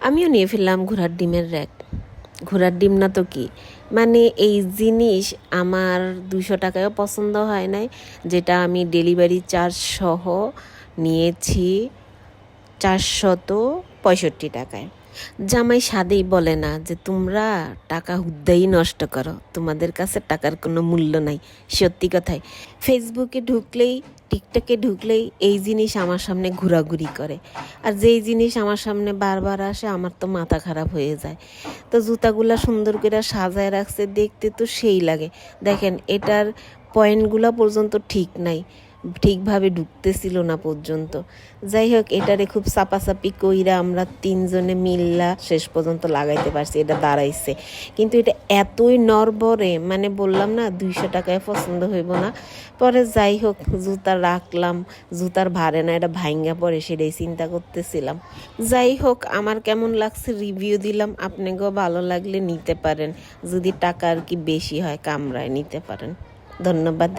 আমিও নিয়ে ফেললাম ঘোড়ার ডিমের র্যাক। ঘোড়ার ডিম না তো কি, মানে এই জিনিস আমার 200 টাকায়ও পছন্দ হয় নাই, যেটা আমি ডেলিভারি চার্জ সহ নিয়েছি 465 টাকায়। জামাই সাদেই বলে না যে তোমরা টাকা হুদ্দাই নষ্ট করো, তোমাদের কাছে টাকার কোনো মূল্য নাই। সত্যি কথাই, ফেসবুকে ঢুকলেই টিকটকে ঢুকলেই এই জিনিস আমার সামনে ঘোরাঘুরি করে, আর যেই জিনিস আমার সামনে বারবার আসে আমার তো মাথা খারাপ হয়ে যায়। তো জুতাগুলা সুন্দর করে সাজায় রাখছে, দেখতে তো সেই লাগে। দেখেন এটার পয়েন্টগুলো পর্যন্ত ঠিক নাই, ঠিকভাবে ঢুকতেছিল না পর্যন্ত। যাই হোক, এটারে খুব চাপাচাপি কইরা আমরা 3 জনে মিল্লা শেষ পর্যন্ত লাগাইতে পারছি, এটা দাঁড়াইছে। কিন্তু এটা এতই নড়বড়ে, মানে বললাম না 200 টাকায় পছন্দ হইব না। পরে যাই হোক জুতা রাখলাম, জুতার ভারে না এটা ভাইঙ্গা পড়ে, সেটাই চিন্তা করতেছিলাম। যাই হোক, আমার কেমন লাগছে রিভিউ দিলাম, আপনাকেও ভালো লাগলে নিতে পারেন, যদি টাকা আর কি বেশি হয় কামড়ায় নিতে পারেন। ধন্যবাদ।